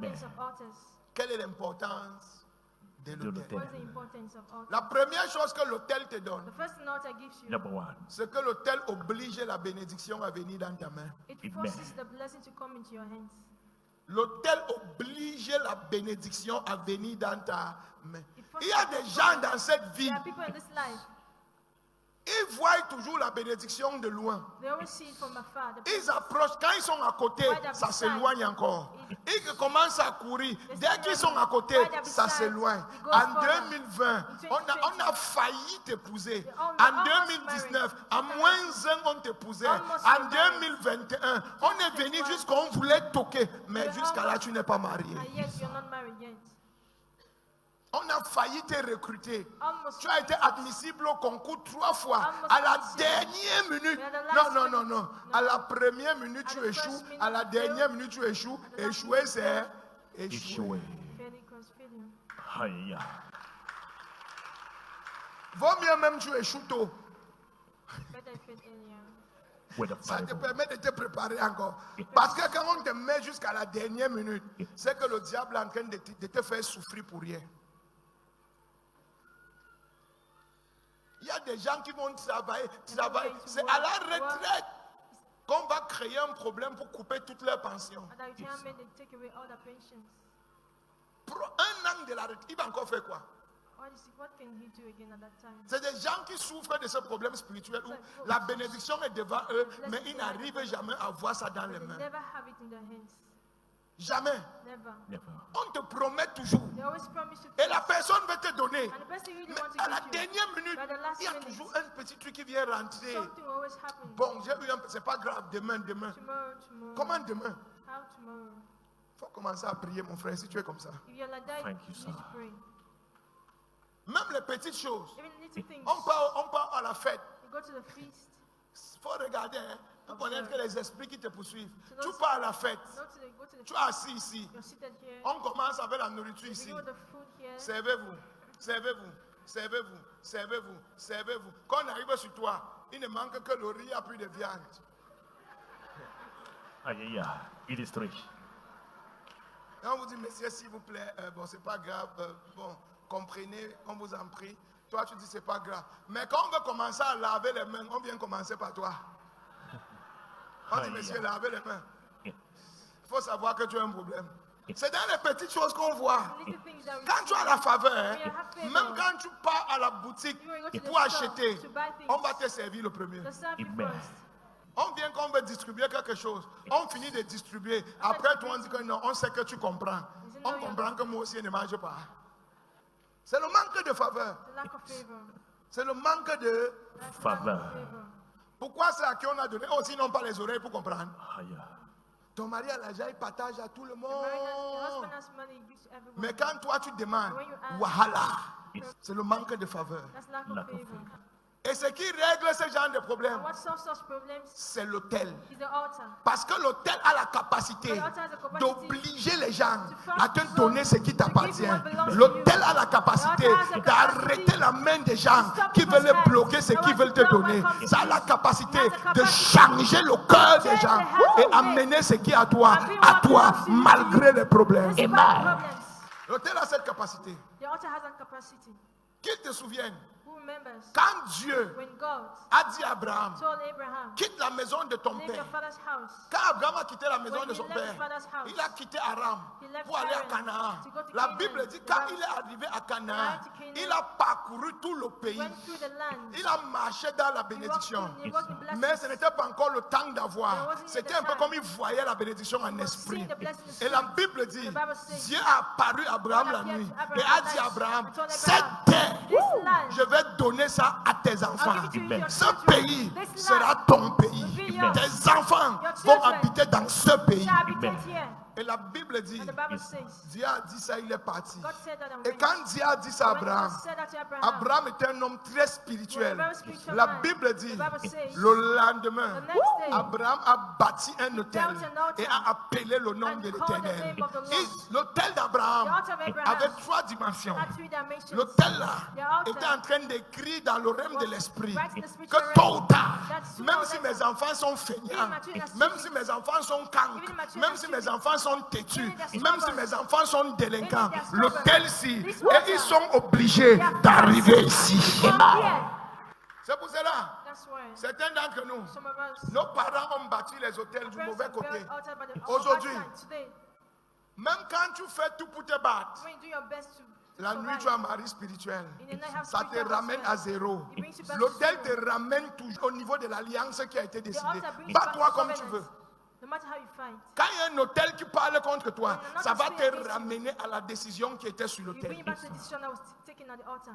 importance of altars? Quelle est l'importance de l'autel? What is the importance of altars? La première chose que l'autel te donne, The first thing altar gives you, Number one. c'est que l'autel oblige la bénédiction à venir dans ta main. it forces the blessing to come into your hands. L'autel oblige la bénédiction à venir dans ta main. Il y a des gens dans cette vie, There are people in this life, ils voient toujours la bénédiction de loin. they always see it from afar. Ils approchent, quand ils sont à côté, ça s'éloigne encore. Ils commencent à courir. Dès qu'ils sont à côté, ça s'éloigne. En 2020, on a failli t'épouser. En 2019, à moins 1, on t'épousait. En 2021, on est venu jusqu'on voulait toquer. Mais jusqu'à là, tu n'es pas marié. And yet you're not married yet. On a failli te recruter. Almost. Tu as été admissible au concours 3 fois. À la dernière minute. Non. À la première minute, tu échoues. À la dernière minute, tu échoues. Échouer, c'est échouer. Failure equals failure. Hallelujah. Vaut mieux même tu échoues tôt. Better you fail earlier. With the Ça te Bible. permet de te préparer encore. Parce que quand on te met jusqu'à la dernière minute, c'est que le diable est en train de te faire souffrir pour rien. Il y a des gens qui vont travailler. C'est à la retraite qu'on va créer un problème pour couper toutes leurs pensions. At the retirement, they take away all the pensions. Pour 1 an de la retraite, il va encore faire quoi? What can he do again at that time? C'est des gens qui souffrent de ce problème spirituel où la bénédiction est devant eux, mais ils n'arrivent jamais à voir ça dans les They mains. never have it in their hands. Jamais. Never. Never. On te promet toujours. They always promise you Et la things. personne veut te donner. And the person really Mais wants to à la give you. dernière minute, By the last il y a minute, toujours un petit truc qui vient rentrer. something always happens. Bon, j'ai eu c'est pas grave, demain. Tomorrow. Comment demain? How tomorrow? Il faut commencer à prier, mon frère, si tu es comme ça. If you're like that, Thank you, you sir. need to pray. Même les petites choses. Even little things. On part à la fête. You go to the feast. Il faut regarder, hein. Il faut connaître que les esprits qui te poursuivent. So Tu pars à la fête. Go to the Tu es assis ici. You're seated here. On commence avec la nourriture You ici. begin with the food here. Servez-vous. Quand on arrive sur toi, il ne manque que le riz, il n'y a plus de viande. Hallelujah. It is 3. Et on vous dit, messieurs, s'il vous plaît, bon, c'est pas grave, bon, comprenez, on vous en prie. Toi, tu dis, c'est pas grave. Mais quand on veut commencer à laver les mains, on vient commencer par toi. On dit, messieurs, lavez les mains. Yeah. Il faut savoir que tu as un problème. C'est dans les petites choses qu'on voit. Little things that we Quand tu as la faveur, hein, When you have favor, même quand tu pars à la boutique you go to the pour store acheter, to buy things. on va te servir le premier. The serve you Amen. first. On vient quand on veut distribuer quelque chose. On finit de distribuer. Après, toi, on dit que non, on sait que tu comprends. On comprend que moi aussi, je ne mange pas. C'est le manque de faveur. The lack of favor. C'est le manque de... That's the lack Favor. of favor. Pourquoi c'est à qui on a donné? Oh, sinon pas les oreilles pour comprendre. Hallelujah. Ton mari a l'argent, il partage à tout le The husband monde. has money, he gives to everyone. Mais quand toi, tu demandes, When you ask, wahala, c'est le manque de faveur. that's lack of Lack of favor. favor. Et ce qui règle ce genre de problème, And what solves such problems c'est l'autel. is the altar. Parce que l'autel a la capacité d'obliger les gens à te donner ce qui t'appartient. L'autel a la capacité d'arrêter la main des gens qui veulent bloquer ce qu'ils veulent te donner. Ça a la capacité de changer le cœur des gens et amener ce qui est à toi, malgré les problèmes. Despite problems, L'autel a cette capacité. the altar has that capacity. Qu'il te souvienne, Who remembers quand Dieu when God a dit à Abraham, told Abraham, quitte la maison de ton leave your père. father's house? Quand Abraham a quitté la maison When de he son left père, his father's house, il a quitté Aram he left pour aller à Haran Canaan. to go to La Canaan. Bible dit The quand Bible il est arrivé à Canaan, went to Canaan, il a parcouru tout le pays. went through the land. Il a marché dans la bénédiction. He walked in blessings. Mais ce n'était pas encore le temps There d'avoir. wasn't yet C'était the un peu time. comme il voyait la bénédiction en was esprit. seeing the blessings Et la Bible dit, The Bible says, Dieu a apparu à Abraham God la appeared nuit to Abraham et a at dit à night Abraham, and told cette Abraham, terre, this land, je vais donner ça à tes enfants. I'll give it to Amen. your Ce children. pays This sera land ton pays. will be Amen. yours. Tes enfants Your vont children habiter dans ce pays. shall habitate Amen. here. Et la Bible dit, And the Bible Yes. says, Dieu a dit ça, il est parti. God said that and Et went. quand Dieu a dit ça à When God Abraham, said that to Abraham, Abraham était un homme très spirituel. was a very spiritual La man. Bible dit, The Bible says, le lendemain, the next day, Abraham a bâti un hôtel built an altar et a appelé le nom and de called the l'Éternel. name of the Lord. L'hôtel The d'Abraham altar of Abraham avait 3 dimensions. had 3 dimensions. L'hôtel The là altar était en train d'écrire dans le rêve de was l'esprit writing the que spiritual tôt ou tard, That's même all si that- mes enfants sont feignants, my children are même si mes enfants sont cancres, Even my children même are si mes stupid. enfants sont têtus, même si mes enfants sont délinquants, l'hôtel-ci, et ils sont obligés d'arriver ici. Come here. C'est pour cela, That's why certains d'entre nous, some of us nos parents ont bâti les hôtels du mauvais côté. Aujourd'hui, Aujourd'hui, même quand tu fais tout pour te battre, when you do your best to la nuit survive, tu as un mari spirituel. in the night have Ça te spiritual ramène à strength. zéro. It brings you back L'hôtel to te zero. ramène toujours au niveau de l'alliance qui a été The décidée. altar brings you back Bats-toi to comme tu covenant. veux. No matter how you fight, Quand il y a un hôtel qui parle contre toi, When you're not ça va speaking against te you, ramener à la décision qui était sur you l'hôtel. bring back the decision that was taken at the altar.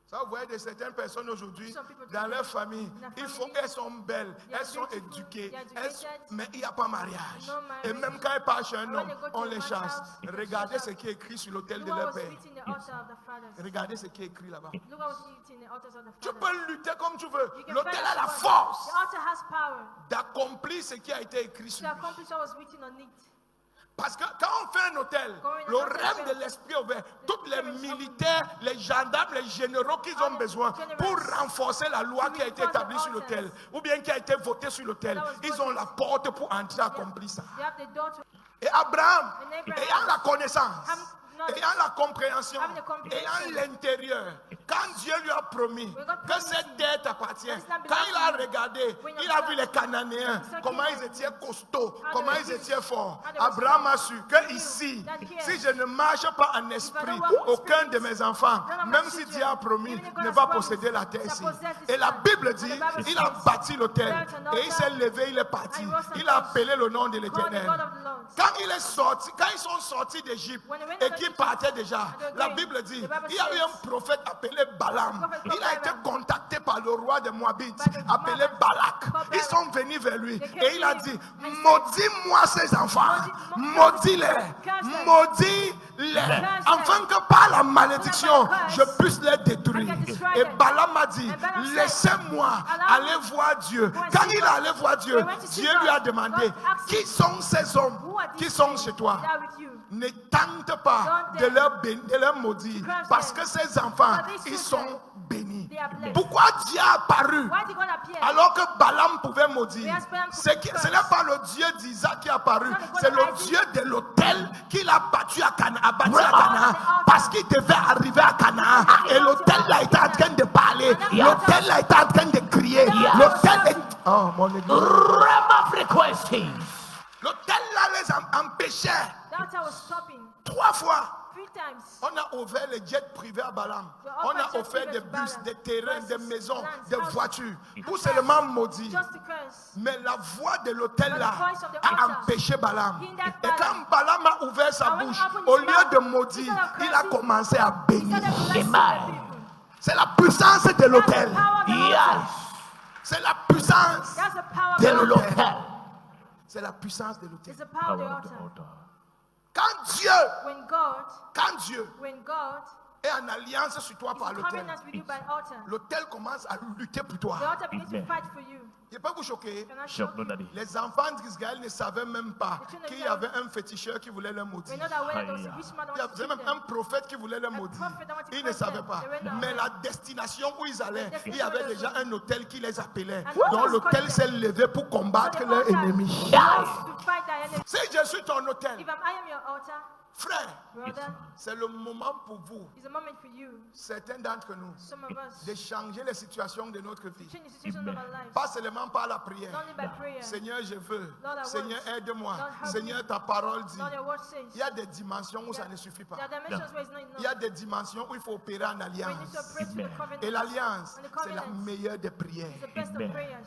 Ça, vous voyez de certaines personnes aujourd'hui, Some people dans today, leur famille, in their ils family, elles sont belles, they are elles sont beautiful, éduquées, they are elles- educated, mais il n'y a pas mariage. no marriage. Et même quand elles partent chez un And homme, when they go to on a les man's chasse. house, they Regardez shut ce up. qui est écrit sur l'autel Look de what leur was père. written in the altar of the fathers. Regardez ce qui est écrit là-bas. Look what was written in the altars of the Tu fathers. peux lutter comme tu veux. You can L'autel fight a la as you want. force The altar has power d'accomplir ce qui a été écrit to sur lui. accomplish what was written on it. Parce que quand on fait un hôtel, le règne de l'esprit ouvert, tous les militaires, les gendarmes, les généraux qu'ils ont besoin pour renforcer la loi qui a été établie sur l'hôtel, ou bien qui a été votée sur l'hôtel, ils ont la porte pour entrer accomplir ça. They have the door to Et Abraham, And Abraham, ayant la connaissance, knowledge, ayant la compréhension, having the comprehension, ayant l'intérieur, quand Dieu lui a promis When God que promised cette him, terre t'appartient, this land quand belongs il to a you, regardé, when il you a saw vu les Cananéens, saw comment Canaan, ils étaient costauds, how comment they ils were étaient forts. how they were Abraham a strong. su que He knew ici, that here, si je ne marche pas en esprit, don't walk in aucun spirit, de mes enfants, none of my même si children, Dieu a promis, even if God ne has va promised, posséder la terre shall ici. possess this Et la land. Bible And dit, the Bible il a says, bâti l'hôtel built an et il s'est altar, levé, il est parti. and he rose from Il a thence, appelé le nom de called the l'Éternel. God of the Lord. Quand il est sorti, quand ils sont sortis d'Égypte When they went et out of qu'ils Egypt, partaient déjà, and they were la going, Bible dit, the Bible il y a eu says, un prophète appelé Balaam. prophet Il a été Balaam, contacté par le roi des Moabites, by the appelé Moabites, Balak. called Ils Balak. sont venus vers lui They came et il a to dit, him and said, maudis-moi ces enfants, maudis-les, Curse them. maudis-les, Curse afin them. que par la malédiction, curse, je puisse les détruire. I can destroy Et them. Balaam a dit, And Balaam said, laissez-moi allow aller me voir Dieu. go and Quand see il est God. allé voir Dieu, He went to see Dieu God. lui a demandé, God asked him, qui sont ces hommes Who are qui these sont men chez toi? that are with you? Ne tente pas Don't de dare de leur maudire, curse parce them. que ces enfants, For these ils children, sont bénis. they are blessed. Pourquoi Dieu a apparu Why did God appear? alors que Balaam pouvait maudire? Yes, Balaam Ce could n'est pas le Dieu d'Isaac qui est apparu, It's not the God c'est of le Isaac. Dieu de l'autel qu'il a battu à Canaan, Vraiment. parce qu'il devait arriver à Canaan. Et l'autel là était en train de parler, l'autel là était en train de crier, l'autel est... Oh mon église. Rama frequency. L'autel là les empêchait The altar was stopping 3 fois. 3 times. On a ouvert les jets privés à Balaam. On a offert des bus, des terrains, des maisons, des voitures pour seulement maudire. Just to curse. Mais la voix de l'autel là The voice of the a altar empêché Balaam. hindered Et Balaam. quand Balaam a ouvert sa And when bouche, he opened au his lieu mouth, de maudire, instead of il a cursing, commencé à bénir. Instead of blessing Amen. the people. C'est la puissance de That's the l'autel. power of the Yes. altar. C'est la puissance. That's the power of De the altar. l'hôtel. C'est la puissance de l'autel. It's the power of the Power of the altar. altar. Quand Dieu When God est en alliance sur toi par is l'autel, covenant with you by altar, l'autel commence à lutter pour the toi. altar begins to Amen. fight for you. Je peux vous choquer. Can I Shock shock you? nobody. Les enfants d'Israël ne savaient même pas qu'il y avait un féticheur qui voulait les We maudire. know that when there was a rich man that Il y wanted to avait kill même un them, prophète qui voulait les maudire. prophet that wanted to Ils ne curse them. savaient pas. They were not Mais aware. la destination où ils allaient, The il y avait destination déjà un hôtel qui les appelait. And God Donc was l'hôtel calling s'est them. levé pour combattre So the leurs altar ennemis. was to fight their enemies. Si je suis ton hôtel, If I am your altar, frère, brother, c'est le moment pour vous, it's a moment for you, certains d'entre nous, some of us, de changer les situations de notre vie. change the situation of our lives. Pas seulement par la prière. Not only by prayer. Seigneur, je veux. Lord, I Seigneur, want. aide-moi. Lord, help Seigneur, me. ta parole dit. Lord, your word says. Il y a des dimensions où ça Yeah. ne suffit pas. There are dimensions where it's not Il y a enough. des dimensions où il faut opérer en We need to alliance. pray to the covenant. Et l'alliance, And the c'est la covenant meilleure des is prières. the best Amen. of prayers.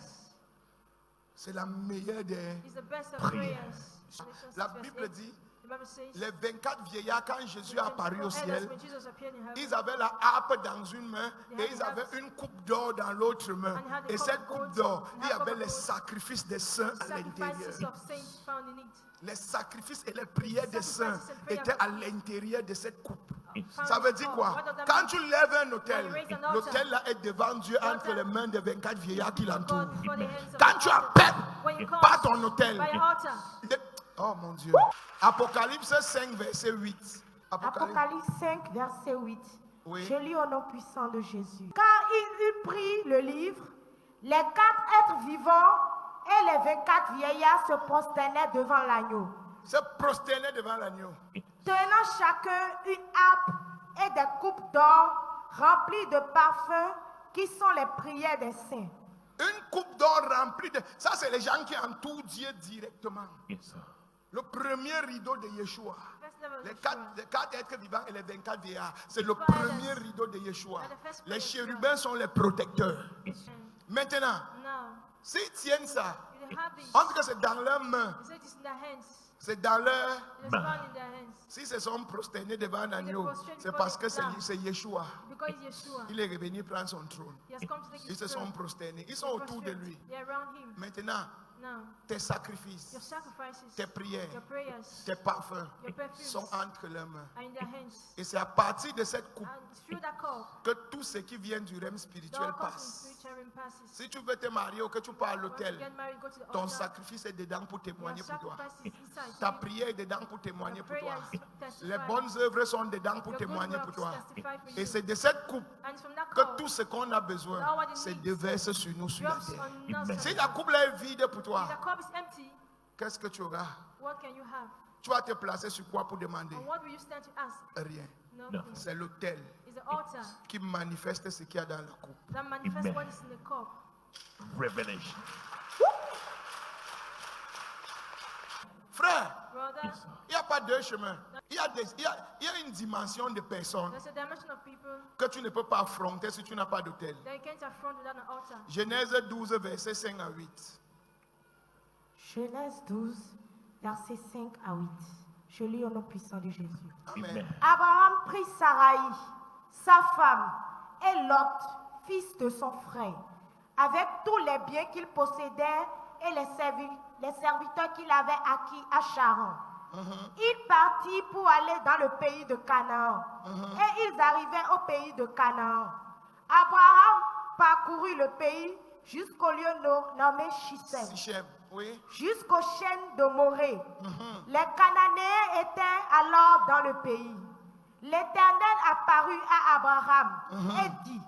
C'est la meilleure des... It's the best of Prières. prayers. La Bible dit, The Bible says, les 24 vieillards, quand Jésus est apparu au ciel, when Jesus appeared in heaven, ils avaient la harpe dans une main et ils avaient une coupe d'or dans l'autre main. Et cette coupe d'or, il y avait les sacrifices des saints à l'intérieur. sacrifices of saints found in it. Les sacrifices et les prières des saints étaient à l'intérieur de cette coupe. Found Ça veut in dire God. quoi? What does that Quand mean? tu lèves un hôtel, When you raise an altar, l'hôtel là est devant Dieu entre les mains des 24 vieillards qui l'entourent. God before the hands of Quand the tu altar. appelles When you call par ton hôtel, by your altar. oh mon Dieu. Apocalypse 5, verset 8. Apocalypse 5, verset 8. Oui. Je lis au nom puissant de Jésus. Quand il eut pris le livre, les 4 êtres vivants et les 24 vieillards se prosternaient devant l'agneau. Se prosterner devant l'agneau. tenant chacun une harpe et des coupes d'or remplies de parfums qui sont les prières des saints. Une coupe d'or remplie de... Ça, c'est les gens qui entourent Dieu directement. Yes, sir. Le premier rideau de Yeshua. First level of Les Yeshua. quatre êtres vivants et les 24 vieillards. C'est le Fathers. premier rideau de Yeshua. And the first Les place, chérubins sont les protecteurs. Maintenant, Now, s'ils tiennent ça, if they have this, en tout cas c'est dans leurs mains, they say it is in their hands. c'est dans leur... It is Bah. found in their hands. Si se sont prosternés devant un agneau, prostrate c'est before parce the que c'est Lamb. Yeshua. Because it's Yeshua. Il est revenu prendre son trône. He has come to take Ils his se sont throne. prosternés. Ils sont autour de lui. They are around him. Maintenant, Now, tes sacrifices, your sacrifices, tes prières, your prayers, tes parfums your perfumes sont entre leurs mains. are in their hands. Et c'est à partir de cette coupe And through that cup, que tout ce qui vient du rème the spirituel all comes in passe. spiritual realm passes. Si tu veux te marier ou que tu pars à Once you l'hôtel, get married, go to the ton altar. sacrifice est dedans pour Your témoigner pour toi. sacrifice is inside. Ta prière est dedans pour témoigner Your pour toi. prayers testify. Les bonnes œuvres sont dedans pour Your good témoigner pour works toi. testify for Et you. c'est de cette coupe And it's from that que cup, tout ce qu'on a besoin se déverse sur nous, sur la drops terre. on us. Si la coupe là est vide pour If toi, the cup is empty, qu'est-ce que tu auras? what can you have? Tu vas te placer sur quoi pour demander? And what will you stand to ask? Rien. Nothing. C'est l'autel It's the altar qui manifeste ce qu'il y a dans la coupe. that manifests Amen. what is in the cup. Revelation. Frère, Brother, Yes, sir. il n'y a pas deux chemins. Il y a une dimension de personnes there's a dimension of people que tu ne peux pas affronter si tu n'as pas d'autel. that you can't affront without an altar. Genèse 12, verset 5 à 8. Genèse 12, versets 5 à 8. Je lis au nom puissant de Jésus. Amen. Amen. Abraham prit Saraï, sa femme, et Lot, fils de son frère, avec tous les biens qu'il possédait et les serviteurs qu'il avait acquis à Charan. Il partit pour aller dans le pays de Canaan. Et ils arrivaient au pays de Canaan. Abraham parcourut le pays jusqu'au lieu nommé Sichem, Sichem, oui. jusqu'aux chaînes de Morée. Les Cananéens étaient alors dans le pays. L'Éternel apparut à Abraham et dit,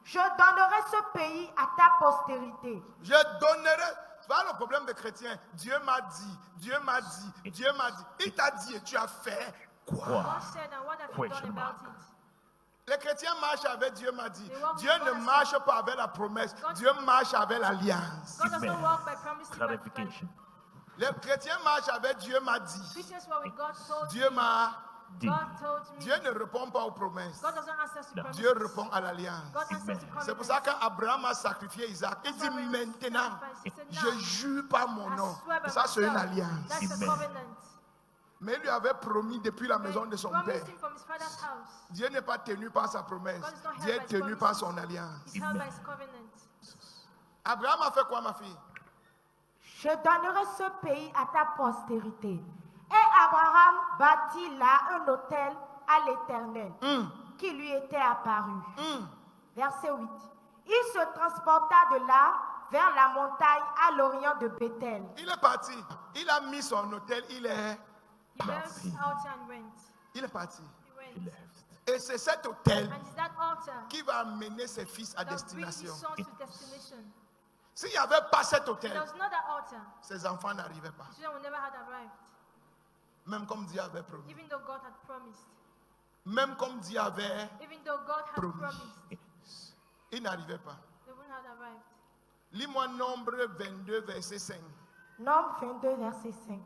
je donnerai ce pays à ta postérité. Je donnerai. Voilà le problème des chrétiens. Dieu m'a dit, Dieu m'a dit, Dieu m'a dit. Il t'a dit et tu as fait quoi? Wow. God said, and what have you done Question about mark. it? Les chrétiens marchent avec Dieu m'a dit. They walk with Dieu God ne as marche pas avec la promesse. God- Dieu marche avec l'alliance. God doesn't Amen. walk by promise, but by Clarification. Les chrétiens marchent avec Dieu m'a dit. Christians walk with God told Dieu m'a. Dit. God told me. Dieu ne répond pas aux promesses. God doesn't answer to No. promises. Dieu répond à l'alliance. God answers to C'est pour covenants. ça qu'Abraham a sacrifié Isaac. Il dit maintenant, He said, je now, jure par mon I nom. swear by Ça, c'est une myself. alliance. That's a Amen. covenant. Mais il lui avait promis depuis la maison de son père. Promised him from his father's house. Dieu n'est pas tenu par sa promesse. God is not held Dieu by est his tenu promises. par son alliance. He's held by his covenant. Abraham a fait quoi, ma fille? Je donnerai ce pays à ta postérité. Et Abraham bâtit là un autel à l'Éternel qui lui était apparu. Verset 8. Il se transporta de là vers la montagne à l'orient de Bethel. Il est parti. Il a mis son hôtel. He left Merci. his altar and went. Il est parti. He He went. left. Et c'est cet hôtel And it's that altar qui va amener ses fils à that brings his destination. sons to destination. S'il n'y avait pas cet If there hôtel, was not that altar, ses enfants n'arrivaient pas. children would never have arrived. Même comme Dieu avait promis. Even though God had promised. Même comme Dieu avait, Even though God had Promis. promised, ils n'arrivaient pas. they wouldn't have arrived. Lis-moi Nombre 22, verset 5. Nombre 22, verset 5.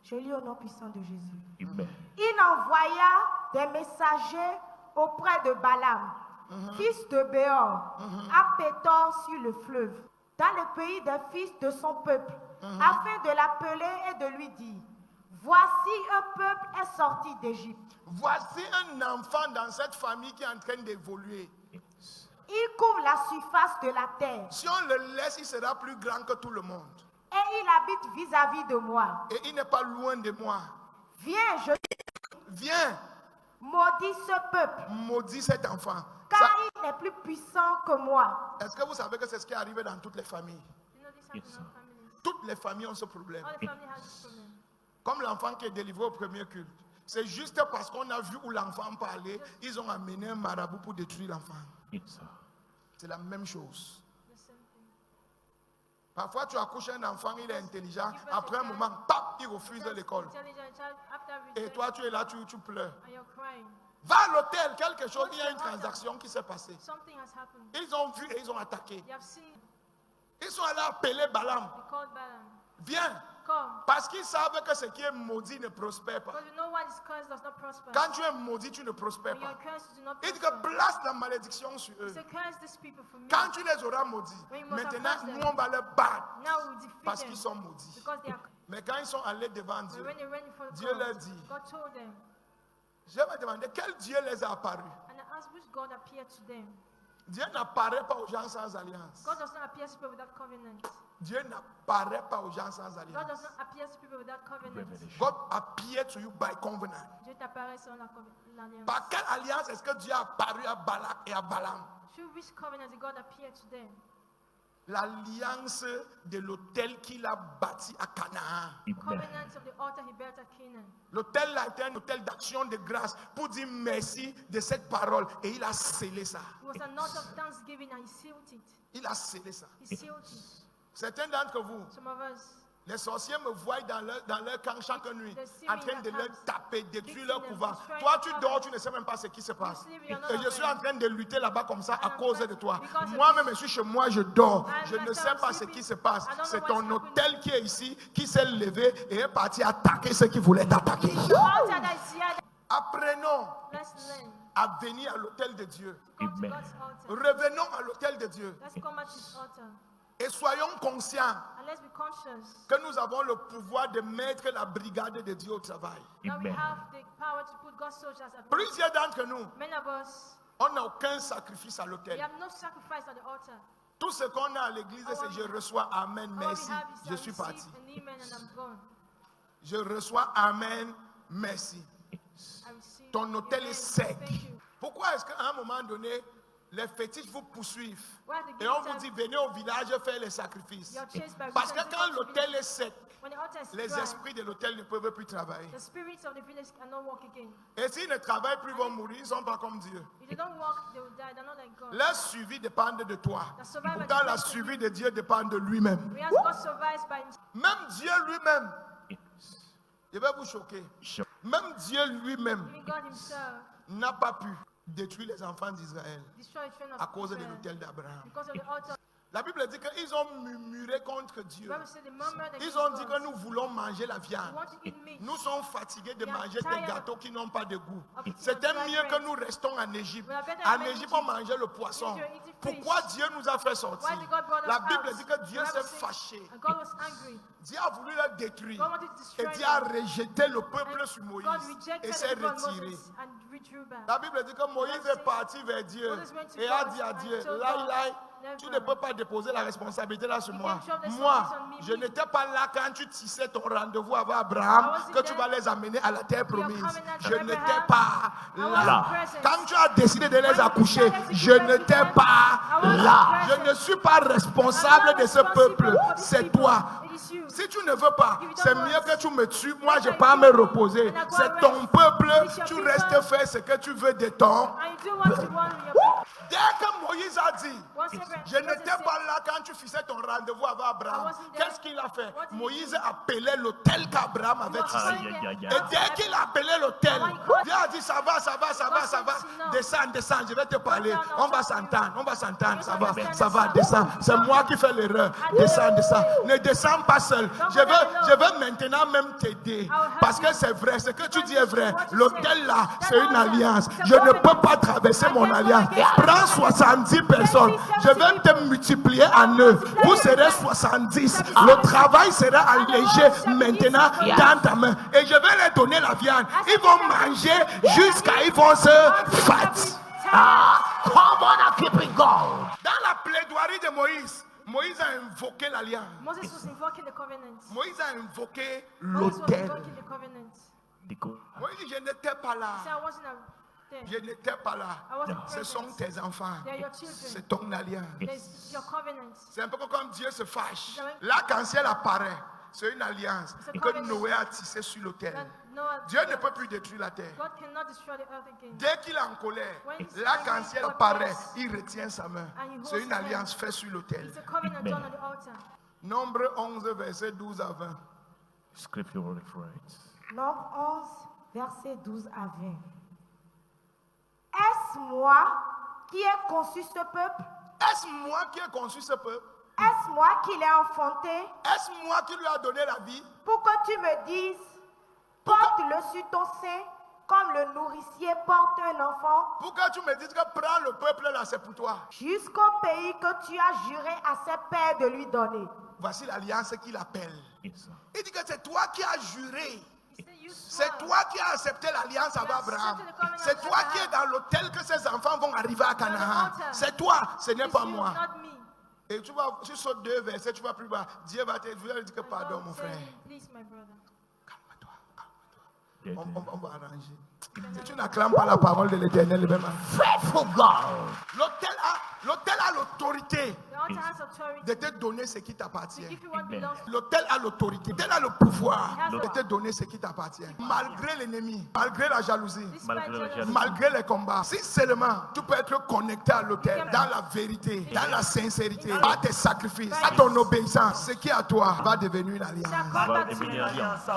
Je lis au nom puissant de Jésus. Amen. Il envoya des messagers auprès de Balaam, fils de Béor, à Pétor sur le fleuve, dans le pays des fils de son peuple, afin de l'appeler et de lui dire, voici un peuple est sorti d'Égypte. Voici un enfant dans cette famille qui est en train d'évoluer. Il couvre la surface de la terre Si on le laisse, il sera plus grand que tout le monde. et il habite vis-à-vis de moi. Et il n'est pas loin de moi. Viens, je Viens, maudis ce peuple, maudis cet enfant. car Ça- il est plus puissant que moi. Est-ce que vous savez que c'est ce qui est arrivé dans toutes les familles? You know this Yes, happens in sir. all families. Toutes les familles ont ce problème. All the family has this problem. Comme l'enfant qui est délivré au premier culte. C'est juste parce qu'on a vu où l'enfant parlait, ils ont amené un marabout pour détruire l'enfant. Yes, sir. C'est la même chose. The same thing. Parfois, tu accouches un enfant, il est intelligent. Après un moment, pap, il refuse l'école. Intelligent child, after Et rejection, toi, tu es là, tu pleures. and you're crying. Va à l'hôtel, quelque chose, il y a une transaction qui s'est passée. Something has happened. Ils ont vu et ils ont attaqué. You have seen. Ils sont allés appeler Balaam. They called Balaam. Viens. Come. Parce qu'ils savent que ce qui est maudit ne prospère pas. Because you know what is cursed does not prosper. Quand tu es maudit, tu ne prospères When you're pas. cursed, you do not Il dit prosper. que place la malédiction sur eux. He said, curse these people for me. Quand tu les auras maudits, When you must maintenant, have cursed them. nous, on va les battre. Now we defeat Parce them. qu'ils sont maudits. Because they are. Mais quand ils sont allés devant But Dieu, when they went before Dieu God, leur dit, God told them. je me demandais quel Dieu les a apparus. And I asked which God appeared to them. Dieu n'apparaît pas aux gens sans alliance. God does not appear to people without covenant. Dieu n'apparaît pas aux gens sans God alliance. does not appear to people without covenant. Revelation. God appears to you by covenant. Dieu t'apparaît sur l'alliance. Par quelle alliance est-ce que Dieu a apparu à Balak et à Balaam? Through which covenant did God appear to them? L'alliance de l'autel qu'il a bâti à Canaan. Amen. Covenant of the altar he built at Canaan. L'autel a été un autel d'action de grâce pour dire merci de cette parole. Et il a scellé ça. It was an altar of thanksgiving and he sealed it. Il a scellé ça. He sealed it. Certains d'entre vous, Some of us, les sorciers me voient dans leur camp chaque nuit, en train de leur taper, détruire leur couvent. Toi, tu dors, tu ne sais même pas ce qui se passe. Et je suis en train de lutter là-bas comme ça à cause de toi. Moi-même, je suis chez moi, je dors. Je ne sais pas ce qui se passe. C'est ton hôtel qui est ici, qui s'est levé et est parti attaquer ceux qui voulaient t'attaquer. the altar that is here, Apprenons let's learn. à venir à l'autel de Dieu. Come to Amen. God's altar. Revenons à l'autel de Dieu. Let's come at his altar. Et soyons conscients And let's be conscious que nous avons le pouvoir de mettre la brigade de Dieu au travail. that we Amen. have the power to put God's soldiers at work. Plusieurs d'entre nous, Many of us, on n'a aucun sacrifice à we l'autel. have no sacrifice at the altar. Tout ce qu'on a à l'église, c'est je reçois Amen, All we merci, have is je I suis receive parti. an amen and I'm gone. Je reçois Amen, merci. I receive Ton hôtel amen. est sec. Thank you. Pourquoi est-ce qu'à un moment donné, les fétiches vous poursuivent Why the et on gifts vous are- dit venez au village faire les sacrifices? You're chased by Parce que rivers, quand you go to l'hôtel village. est sec, When the altar is les dry, esprits de l'hôtel ne peuvent plus travailler. the spirits of the village cannot walk again. Et s'ils ne travaillent plus, ils vont mourir, ils ne sont pas comme Dieu. If they don't walk, they will die. They're not like God. Leur suivi dépend de toi. The survival Pourtant, la depends on suivi de Dieu dépend de lui-même. Whereas God survives by himself. Même Dieu lui-même, Yes. je vais vous choquer, Sure. même Dieu lui-même Even God himself n'a pas pu détruire les enfants d'Israël destroyed the throne à of cause de Israel l'autel d'Abraham. because of the altar. La Bible dit qu'ils ont murmuré contre Dieu. The Bible said they murmured Ils against ont dit God. que nous voulons manger la We viande. want to eat meat. Nous sommes fatigués de We are manger des tired gâteaux qui n'ont pas de goût. of eating C'était dry mieux que bread. nous restons en Égypte. We are better En than Égypte, Egypt. on mangeait le poisson. If you're eating fish, Pourquoi Dieu nous a fait sortir? Why did God brought us La Bible out? dit que Dieu The Bible s'est says- fâché. And God was angry. Dieu a voulu le détruire. God wanted to Et destroy Dieu a them. rejeté le peuple And sur Moïse God et rejected s'est the people of retiré. Moses and withdrew back. La Bible dit que Moïse est parti vers Dieu Moses went to et a God dit à and Dieu, told là, God, là, never. tu ne peux pas déposer la responsabilité là sur You moi. can't shove the Moi, responsibility on me. je n'étais pas là quand tu tissais ton rendez-vous avec Abraham, I wasn't que tu there. vas les amener à la terre promise. covenant to Je Abraham. n'étais pas I wasn't là. present. Quand tu as décidé de les When you accoucher, decided to je give birth to n'étais them, pas I wasn't là. present. Je ne suis pas responsable I'm not de ce responsible peuple. for these C'est people. toi. It is you. Si tu ne veux pas, If you don't c'est want, mieux que tu me tues. Moi, je let pars I me kill you, reposer. and I go C'est rest. ton peuple. It's your Tu people. restes faire ce que tu veux de ton. And you do what you want with your people. Dès que Moïse a dit, Once Abraham- je Moses n'étais said, pas là quand tu fixais ton rendez-vous avec Abraham. I wasn't there. Qu'est-ce qu'il a fait? What did he Moïse do? appelait l'hôtel qu'Abraham avait was tissé. calling Aïe, them. aïe, aïe, Et dès qu'il a appelé l'hôtel, When he called- Dieu a dit ça va, ça va, ça va, ça va. Descends, descends, je vais te parler. On va s'entendre, on va s'entendre. Ça va, descends. C'est moi qui fais l'erreur. Descends, descends. Ne descends pas seul. Je veux maintenant même t'aider. Parce que c'est vrai, ce que tu dis est vrai. L'hôtel là, c'est une alliance. Je ne peux pas traverser mon alliance. Prends 70 personnes. Je vais te multiplier en eux. Vous serez 70. Le travail sera allégé maintenant dans ta main. Et je vais leur donner la viande. Ils vont manger jusqu'à ils vont se fat. Come on and keep it going. Dans la plaidoirie de Moïse, Moïse a invoqué l'alliance. Moses was invoking the covenant. Moïse a invoqué Moses was l'autel. invoking the covenant. The go- Moïse dit, je n'étais pas là. He said, I wasn't there. Je n'étais pas là. I wasn't Ce sont present. tes enfants. They are your children. C'est ton alliance. There's your covenant. C'est un peu comme Dieu se fâche. Jamais- L'arc-en-ciel apparaît. C'est une alliance It's a que covenant. Noé a tissé sur l'autel. That Noah, Dieu ne peut plus détruire la terre. God cannot destroy the earth again. Dès qu'il est en colère, When he's l'arc-en-ciel angry, God apparaît, appears. il retient sa main. And he holds C'est une his hand. alliance faite sur l'autel. It's a covenant Amen. done on the altar. Nombre 11, verset 12 à 20. Scripture reference. Nombre 11, verset 12 à 20. Est-ce moi qui ai conçu ce peuple? Est-ce moi qui ai conçu ce peuple? Est-ce moi qui l'ai enfanté? Est-ce moi qui lui a donné la vie? Pour que tu me dises, porte-le sur ton sein, comme le nourricier porte un enfant, Pour que tu me dises que prends le peuple là, c'est pour toi. jusqu'au pays que tu as juré à ses pères de lui donner. Voici l'alliance qu'il appelle. Yes, sir. Il dit que c'est toi qui as juré. He said, you C'est swore. toi qui as accepté l'alliance avec Abraham. C'est toi qui es dans l'hôtel que ces enfants vont arriver à Canaan. C'est toi, ce n'est It's pas you, moi. not me. Et tu sautes 2 versets, tu vas plus bas. Dieu va te dire que pardon, God mon said, frère. please, my brother. Calme-toi, calme-toi. Yeah, yeah. On va arranger. Si tu n'acclames pas la parole de l'Éternel, Faithful God. l'autel a l'autorité The altar has authority de te donner ce qui t'appartient. to give you what Amen. belongs to you. L'autel a l'autorité, l'autel a le pouvoir He has de te the- donner ce qui t'appartient. Malgré l'ennemi, malgré la jalousie, Despite Malgré la jealousy. jalousie. malgré les combats. Si seulement tu peux être connecté à l'autel, dans la vérité, dans la sincérité, par tes sacrifices, à ton obéissance, ce qui est à toi va devenir une Shall alliance. come Va back to devenir you. alliance.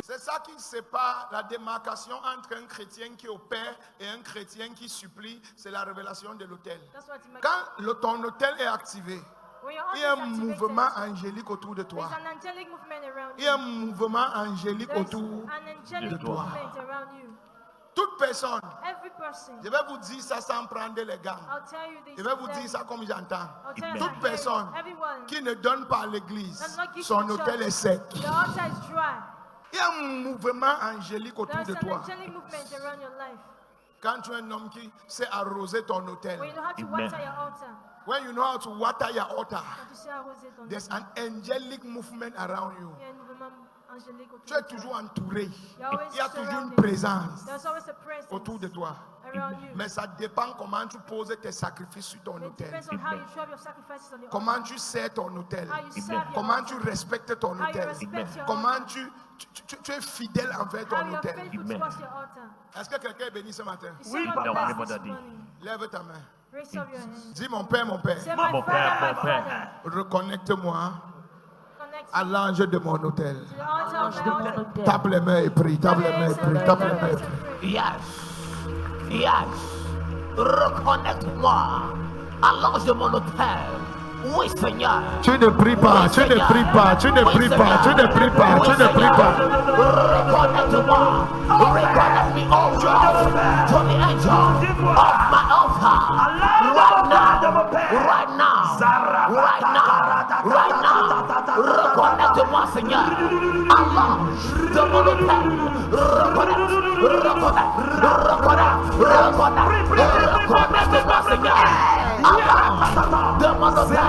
C'est ça qui sépare la démarcation entre un chrétien qui opère et un chrétien qui supplie, c'est la révélation de l'autel. That's what it makes. Quand ton autel est activé, When your il y a altar un is activated, mouvement angélique autour de there's toi. an angelic movement around Il y a un you. mouvement angélique There's autour. an angelic de toi. movement around you. Toute personne, Every person. je vais vous dire ça sans prendre les gants. I'll tell you this. Je vais vous dire ça comme j'entends. I'll tell you Toute that personne everyone qui ne donne pas à l'église, does not give son to the autel church. est sec. The altar is dry. Il y a un mouvement angélique autour There's de an toi. angelic movement around your life. Quand tu es un homme qui sait arroser ton autel, When you know how to Amen. water your altar, when you know how to water your altar, quand tu sais arroser ton there's altar, an angelic movement around you. il y a un mouvement angélique autour Tu es de toi. toujours entouré. You're always Il y a toujours une surrounded. présence There's always a presence autour de toi. around you. Mais ça dépend comment tu poses tes sacrifices sur ton But it autel. depends on how you drop your sacrifices on the altar. Comment tu sers ton autel. How you serve your Comment altar. tu respectes ton How you autel. respect your Comment altar. tu es fidèle envers How ton you are autel. faithful Amen. towards your altar. Est-ce que quelqu'un est béni ce matin? Is Oui, someone non, blessed vraiment, this Daddy. morning? Lève ta main. Raise up your hand. Dis mon père, mon père. Say, Mon my père, father, mon my père. father. Reconnecte-moi Connect à me l'ange de mon autel. to the altar of my altar. Tape les mains et prie. Tape les mains et prie. Tape les mains et prie. Yes. Yes. Reconnecte-moi à l'ange de mon hôtel. Oui, Seigneur. Tu ne pries pas, tu ne pries pas, tu ne pries pas, tu ne pries pas, tu ne pries pas. Reconnecte-moi. Reconnect me, oh God, to the angel of my altar. Right now. Right now. Right now. Right now. Reconnecte-moi, Seigneur. À l'ange de mon hôtel. Reconnecte-moi, Seigneur. À l'ange de mon hôtel.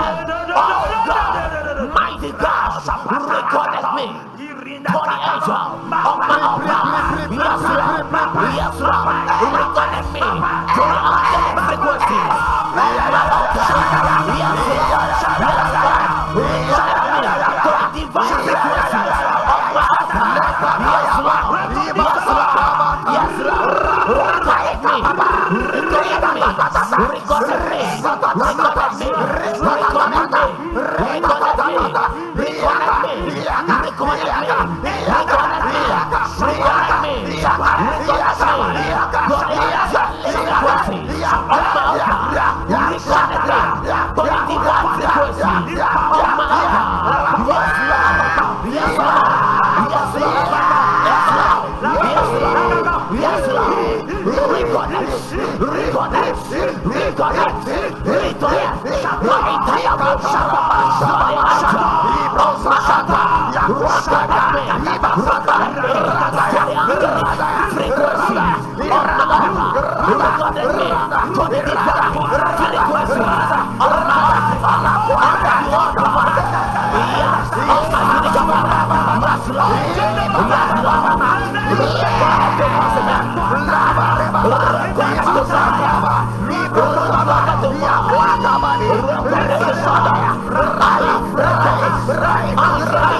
Oh God, mighty God, reconnect me to the angel of my altar. Yes, Lord. Yes, Lord. Reconnect me to the angelic frequency of my altar. Yes, Lord. Yes, Lord. Reconnect me to the divine frequency of my altar. Yes, Lord. Yes, Lord. Yes, Lord. Reconnect me. Reconnect me. Reconnect me. Reconnect me. Reconnect me. Reconnect me. Reconnect me. Reconnect me. Reconnect me. Reconnect me. Reconnect me. God is frequency of my altar. Reconnect me to the divine frequency of my altar. Yes, Lord. Yes, Lord. Yes, Lord. Yes, Lord. Yes, Lord. Reconnect. Reconnect. Reconnect. Reconnect. My entire altar. My altar. Reconnect me. Frequency of my altar. Reconnect me to the divine frequency of my altar. Yes, Almighty God. Yes, Lord. Yes, Lord. Reconnect me.